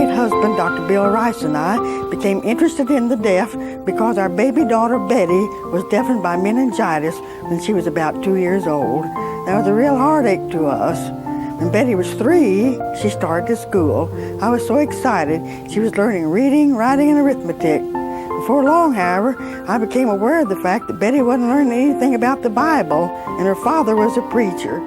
late husband, Dr. Bill Rice, and I became interested in the deaf because our baby daughter, Betty, was deafened by meningitis when she was about 2 years old. That was a real heartache to us. When Betty was 3, she started to school. I was so excited. She was learning reading, writing, and arithmetic. Before long, however, I became aware of the fact that Betty wasn't learning anything about the Bible, and her father was a preacher.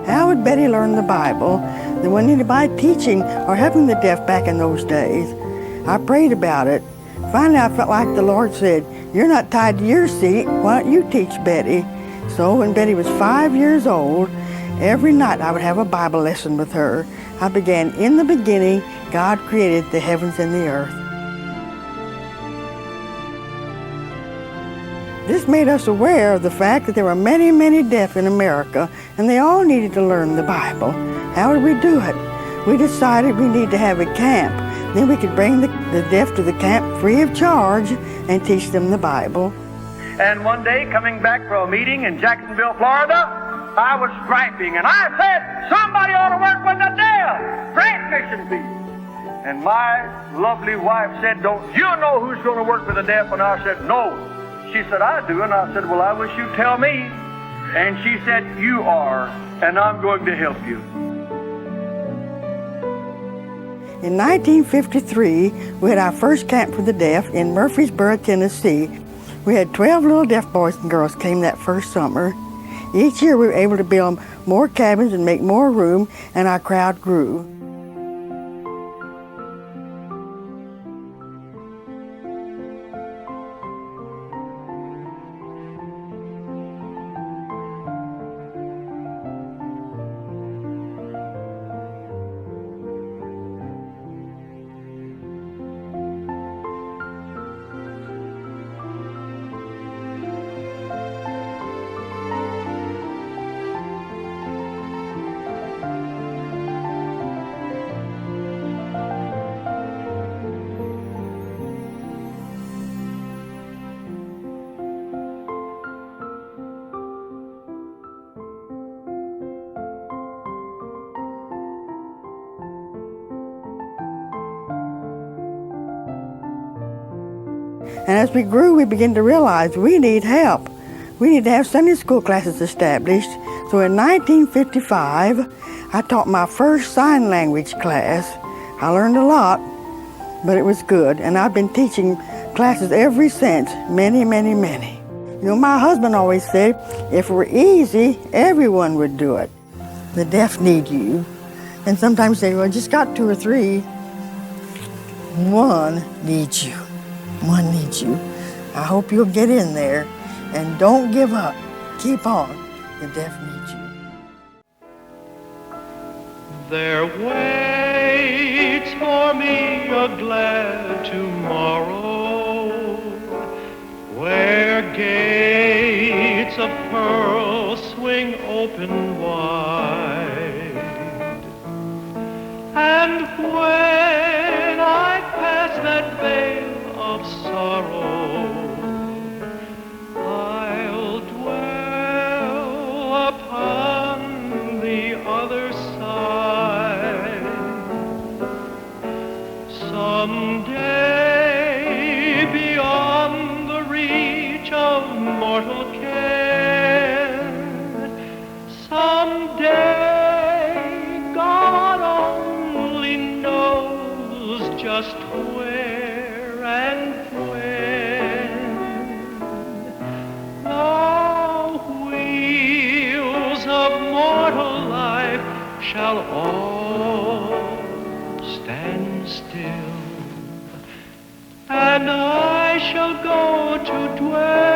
How would Betty learn the Bible? There wasn't anybody teaching or helping the deaf back in those days. I prayed about it. Finally, I felt like the Lord said, "You're not tied to your seat. Why don't you teach Betty?" So when Betty was 5 years old, every night I would have a Bible lesson with her. I began, "In the beginning, God created the heavens and the earth." This made us aware of the fact that there were many, many deaf in America, and they all needed to learn the Bible. How would we do it? We decided we need to have a camp. Then we could bring the deaf to the camp free of charge and teach them the Bible. And one day, coming back from a meeting in Jacksonville, Florida, I was griping, and I said, "Somebody ought to work with the deaf. Great mission field." And my lovely wife said, "Don't you know who's going to work with the deaf?" And I said, "No." She said, "I do." And I said, "Well, I wish you'd tell me." And she said, "You are, and I'm going to help you." In 1953, we had our first camp for the deaf in Murfreesboro, Tennessee. We had 12 little deaf boys and girls came that first summer. Each year we were able to build more cabins and make more room, and our crowd grew. And as we grew, we began to realize we need help. We need to have Sunday school classes established. So in 1955, I taught my first sign language class. I learned a lot, but it was good. And I've been teaching classes ever since, many, many, many. You know, my husband always said, if it were easy, everyone would do it. The deaf need you. And sometimes they say, well, I just got 2 or 3. One needs you. One needs you. I hope you'll get in there and don't give up. Keep on. The deaf need you. There waits for me a glad tomorrow, where gates of pearl swing open wide, and when I pass that veil of sorrow, I'll dwell upon the other side. Someday, beyond the reach of mortal ken, someday, God only knows just where and when, the wheels of mortal life shall all stand still, and I shall go to dwell